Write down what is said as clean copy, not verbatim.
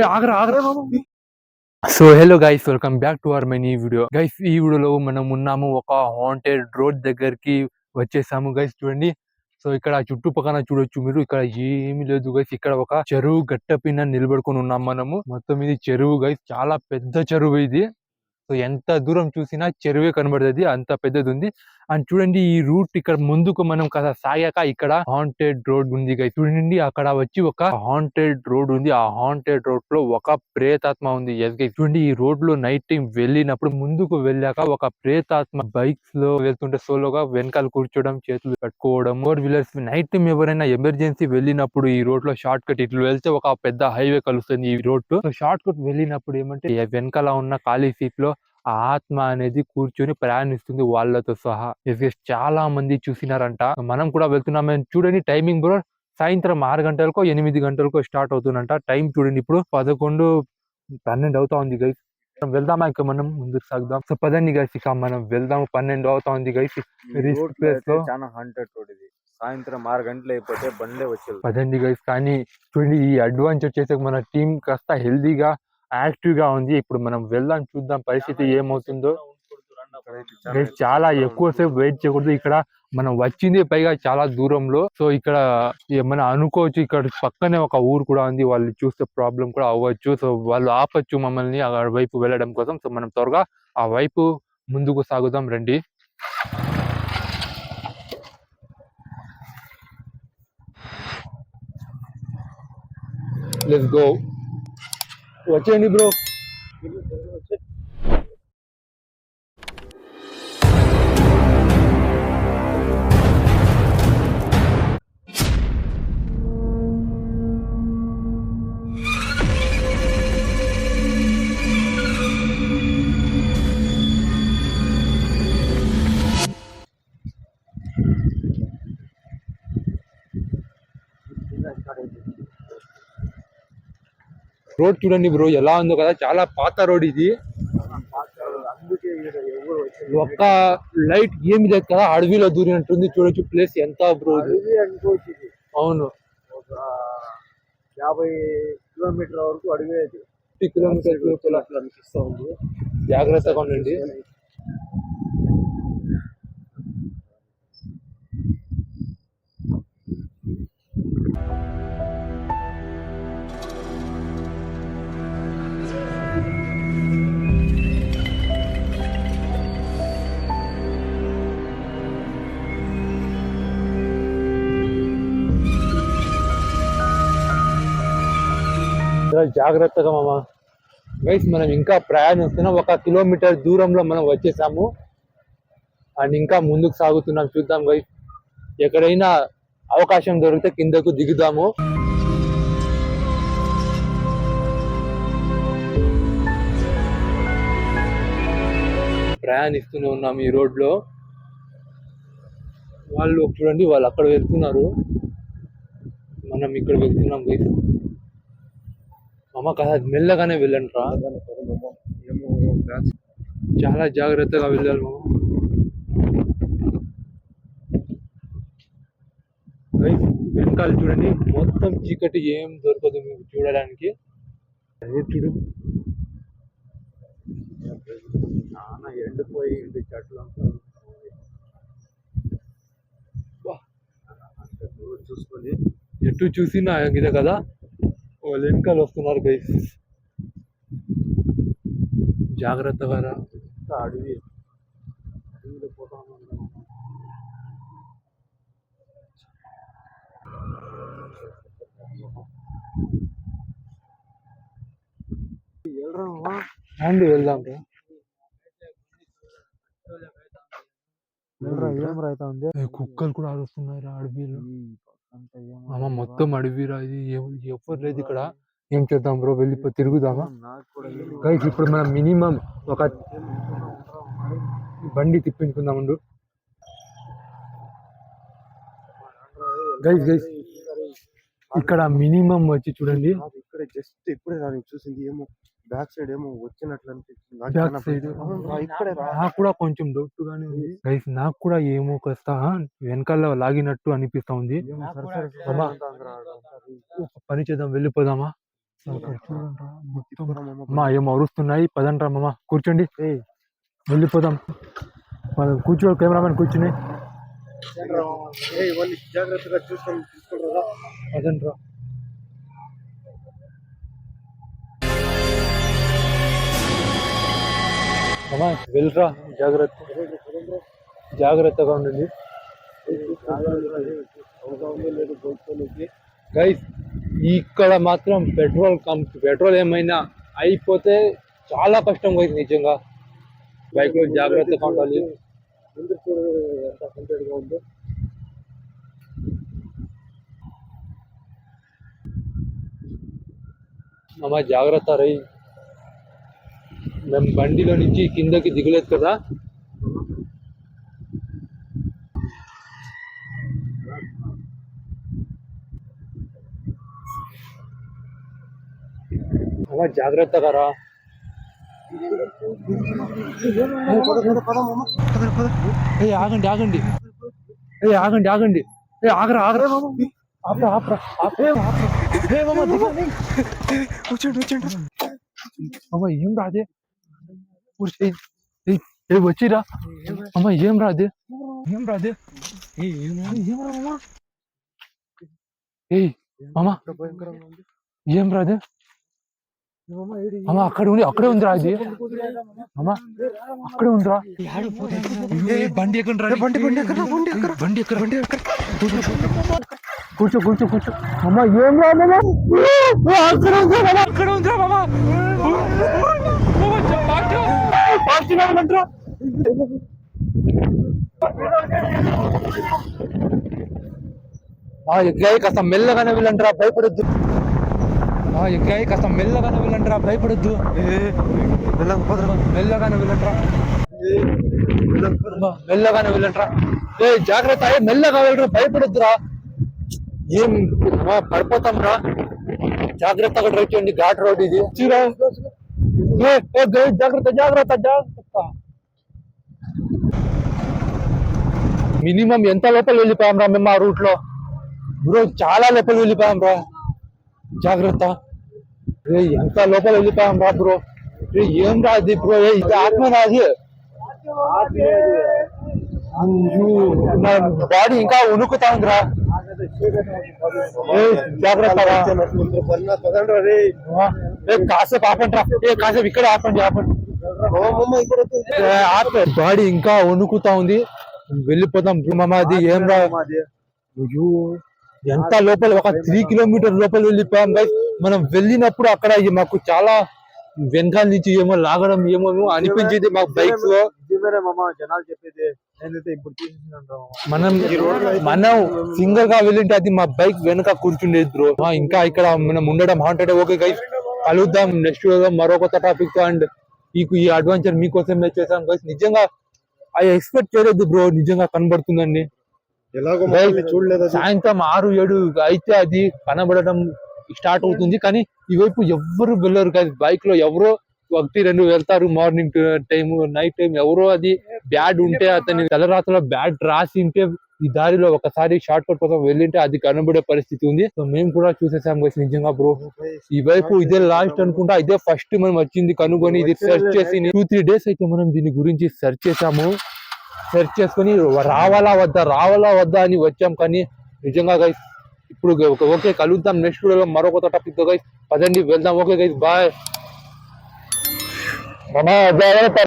ఆగరా ఆగరా so hello guys, welcome back to our money video. Guys, ఈ వీడియోలో మనం ఉన్నాము ఒక హాంటెడ్ రోడ్ దగ్గరికి వచ్చేసాము గైస్. చూడండి, సో ఇక్కడ చుట్టుపక్కల చూడొచ్చు మీరు. ఇక్కడ ఏమి లేదు గైస్. ఇక్కడ ఒక చెరువు గట్ట పైన నిలబడుకొని ఉన్నాం మనము. మొత్తం ఇది చెరువు గైస్, చాలా పెద్ద చెరువు ఇది. సో ఎంత దూరం చూసినా చెరువే కనబడుతుంది, అంత పెద్దది ఉంది. అండ్ చూడండి, ఈ రూట్ ఇక్కడ ముందుకు మనం కదా సాగాక ఇక్కడ హాంటెడ్ రోడ్ ఉంది గైస్. చూడండి, అక్కడ వచ్చి ఒక హాంటెడ్ రోడ్ ఉంది. ఆ హాంటెడ్ రోడ్ లో ఒక ప్రేతాత్మ ఉంది. చూడండి, ఈ రోడ్ లో నైట్ టైం వెళ్ళినప్పుడు ముందుకు వెళ్ళాక ఒక ప్రేతాత్మ బైక్స్ లో వెళ్తుంటే సోలోగా వెనకాల కూర్చోవడం, చేతులు కట్టుకోవడం. 4 వీలర్స్ నైట్ టైం ఎవరైనా ఎమర్జెన్సీ వెళ్ళినప్పుడు ఈ రోడ్ లో షార్ట్ కట్ ఇట్లా వెళ్తే ఒక పెద్ద హైవే కలుస్తుంది ఈ రోడ్ లో. సో షార్ట్ కట్ వెళ్ళినప్పుడు ఏమంటే వెనకాల ఉన్న ఖాళీ సీట్ లో ఆ ఆత్మ అనేది కూర్చొని ప్రయాణిస్తుంది వాళ్ళతో సహా. చాలా మంది చూసినారంట. మనం కూడా వెళ్తున్నాం. చూడండి టైమింగ్ బ్రో, సాయంత్రం 6 గంటలకో 8 గంటలకో స్టార్ట్ అవుతుందంట. టైం చూడండి, ఇప్పుడు 11-12 అవుతా ఉంది గైస్. వెళ్దామా ఇక మనం ముందుకు సాగుదాం. సో పదండి గైస్, ఇక మనం వెళ్దాము. 12 అవుతా ఉంది గైస్. రిస్క్ ప్లేస్ లో చాలా హంటెడ్ రోడ్ ఇది. సాయంత్రం 6 గంటలు అయిపోతే బండ్లే వచ్చేది. పదండి గైస్. కానీ చూడండి, ఈ అడ్వెంచర్ చేసే మన టీం కాస్త హెల్దీగా యాక్టివ్ గా ఉంది. ఇప్పుడు మనం వెళ్దాం, చూద్దాం పరిస్థితి ఏమవుతుందో. చాలా ఎక్కువసేపు వెయిట్ చేయకూడదు. ఇక్కడ మనం వచ్చింది పైగా చాలా దూరంలో. సో ఇక్కడ ఏమైనా అనుకోవచ్చు, ఇక్కడ పక్కనే ఒక ఊరు కూడా ఉంది. వాళ్ళు చూస్తే ప్రాబ్లం కూడా అవ్వచ్చు. సో వాళ్ళు ఆపచ్చు మమ్మల్ని ఆ వైపు వెళ్ళడం కోసం. సో మనం త్వరగా ఆ వైపు ముందుకు సాగుదాం రండి. Let's go. వచ్చేయండి బ్రో. రోడ్ చూడండి బ్రో ఎలా ఉందో కదా, చాలా పాత రోడ్ ఇది. ఒక్క లైట్ ఏమి లేదు కదా, అడవిలో దూరినట్టుంది. చూడొచ్చు ప్లేస్ ఎంత బ్రో. అవును, 50 కిలోమీటర్ల వరకు అడిగే 50 కిలోమీటర్ల అనిపిస్తా ఉంది. జాగ్రత్తగా ఉండండి. జాగ్రత్తగా మామ. గైస్, మనం ఇంకా ప్రయాణిస్తున్నాం. 1 కిలోమీటర్ దూరంలో మనం వచ్చేసాము అండ్ ఇంకా ముందుకు సాగుతున్నాం. చూద్దాం గైస్, ఎక్కడైనా అవకాశం దొరికితే కిందకు దిగుదాము. ప్రయాణిస్తూనే ఉన్నాం ఈ రోడ్ లో. వాళ్ళు చూడండి, వాళ్ళు అక్కడ వెళ్తున్నారు, మనం ఇక్కడ వెళ్తున్నాం గైస్. అమ్మ కదా, మెల్లగానే వెళ్ళండి రా, చాలా జాగ్రత్తగా వెళ్ళాలి మామ. వెనకాల చూడండి, మొత్తం చీకటి, ఏం దొరకదు మీకు చూడడానికి. రోడ్ చూడు, చాలా ఎండిపోయి చెట్లు చూసుకొని ఎటు చూసినా ఇదే కదా. వాళ్ళు వెనకాల వస్తున్నారు గైస్, జాగ్రత్తగా రా. అడవిలో పోతా ఉన్నాం. వెళ్దాం రా. కుక్కలు కూడా అరుస్తున్నాయి రా అడవిలో. అమ్మ మొత్తం అడవిరా ఇది, ఎవరు లేదు ఇక్కడ. ఏం చేద్దాం బ్రో, వెళ్ళిపో తిరుగుదామా గైస్. ఇప్పుడు మనం మినిమం ఒక బండి తిప్పించుకుందాం ఉండు గైస్. ఇక్కడ మినిమం వచ్చి చూడండి, ఇక్కడ జస్ట్ ఇప్పుడే నేను చూసింది. ఏమో బ్యాక్ సైడ్ ఏమో వచ్చినట్లు అనిపిస్తుంది. బ్యాక్ సైడ్ నాకు కూడా కొంచెం డౌట్ గానే ఉంది గైస్. నాకు కూడా ఏమో కాస్త వెనకాల లాగినట్టు అనిపిస్తా ఉంది. పని చేద్దాం, వెళ్ళిపోదామా. అక్కడ చూడండిరా మొత్తం తిప్పురా మామ. అమ్మా ఏమో అరుస్తున్నాయి. పదండ్రా మామ, కూర్చోండి, వెళ్ళిపోదాం. కూర్చో, కెమెరామెన్ కూర్చుని ఇవన్నీ జాగ్రత్తగా చూసుకొని తీసుకుంటారా. పదండ్రా. అమ్మా వెళ్ళరా, జాగ్రత్త, జాగ్రత్తగా ఉండండి గైస్. ఇక్కడ మాత్రం పెట్రోల్ ఏమైనా అయిపోతే చాలా కష్టం పోయింది నిజంగా. బైక్ లో జాగ్రత్తగా ఉండాలి. ముందు చూడు ఎంత హండ్రెడ్ గా ఉందో. అమ్మా జాగ్రత్త రై. మేము బండిలో నుంచి కిందకి దిగలేదు కదా. అమ్మా జాగ్రత్తగా రా. ఏ ఆగండి ఆగండి, ఏ ఆగండి ఆగండి, ఏ ఆగరా ఆగరా, ఆపరా ఆపరా అమ్మ ఏం రాదే, వచ్చిరా అమ్మ ఏం రాదే, ఏం రాదే, ఏ మామ ఏం రాదే అమ్మ, అక్కడే ఉందిరా అది అమ్మ, అక్కడే ఉందిరా. బండి ఎక్కడ, బండి ఎక్కడ, కూర్చో కూర్చో కూర్చో. అమ్మ ఏం రా మామ, అక్కడ ఉందిరా మామ. ఎక్కాయి కాస్త మెల్లగానే వెళ్ళండిరా, భయపడొద్దు. ఎక్కాయి కాస్త మెల్లగానే వెళ్ళండిరా, భయపడొద్దు. మెల్లగానే వెళ్ళండిరా, మెల్లగానే వెళ్ళండిరా. ఏ జాగ్రత్త, మెల్లగా వెళ్ళరా, భయపడొద్దురా. ఏం పడిపోతాం రా, జాగ్రత్తగా డ్రైవ్ చేయండి. ఘాట్ రోడ్ ఇది. జాగ్రత్త జాగ్రత్త జాగ్రత్త. మినిమం ఎంత లోపల వెళ్ళిపోయాం రా మేము ఆ రూట్ లో బ్రో, చాలా లోపల వెళ్ళిపోయాం రా. జాగ్రత్త, ఎంత లోపల వెళ్ళిపోయాం రా బ్రో. ఏం రాది బ్రో, ఇది ఆత్మ రాది. నా బాడీ ఇంకా ఉనుకుతా ఉందిరా. జాగ్రత్త, కాసేపు ఆపండి రా, కాసేపు ఇక్కడ ఆపండి ఆపండి. బాడీ ఇంకా వణుకుతా ఉంది, వెళ్ళిపోతాం మామాది. ఏం రా, ఎంత లోపల, ఒక 3 కిలోమీటర్ లోపల వెళ్ళిపోయాం గైస్. మనం వెళ్ళినప్పుడు అక్కడ మాకు చాలా వెనకాల నుంచి ఏమో లాగడం ఏమో అనిపించింది మాకు బైక్స్ లో. జనాలు చెప్పేది మనం సింగల్ గా వెళ్ళింటే అది మా బైక్ వెనక కూర్చుండేది బ్రో. ఇంకా ఇక్కడ మనం ఉండడం హాంటెడ్. ఓకే గైస్, కలుద్దాం నెక్స్ట్ వీడియో మరో కొత్త టాపిక్ తో. అండ్ ఈ అడ్వెంచర్ మీకోసం చేసాం గైస్. నిజంగా అది ఎక్స్పెక్ట్ చేయలేదు బ్రో, నిజంగా కనబడుతుందండి. చూడలేదు. సాయంత్రం 6-7 అయితే అది కనబడడం స్టార్ట్ అవుతుంది, కానీ ఈ వైపు ఎవ్వరు వెళ్ళరు కదా. బైక్ లో ఎవరో 1-2 వెళ్తారు, మార్నింగ్ టైం, నైట్ టైం. ఎవరో అది బ్యాడ్ ఉంటే, అతని తలరాతలో బ్యాడ్ రాసి ఉంటే ఈ దారిలో ఒకసారి షార్ట్ కట్ కోసం వెళ్ళింటే అది కనబడే పరిస్థితి ఉంది. సో మేము కూడా చూసేసాం గైస్ నిజంగా బ్రో. ఈ వైపు ఇదే లాస్ట్ అనుకుంటా, ఇదే ఫస్ట్ మనం వచ్చింది కనుగొని ఇది సెర్చ్ చేసి 2-3 డేస్ అయితే మనం దీని గురించి సెర్చ్ చేసాము. సెర్చ్ చేసుకొని రావాలా వద్దా అని వచ్చాం. కానీ నిజంగా గైస్ ఇప్పుడు ఓకే, కలుద్దాం నెక్స్ట్ వీడియోలో మరో కొత్త టాపిక్ తో గైస్. పదండి వెళ్దాం. Okay guys, bye. జాగ్రత్త.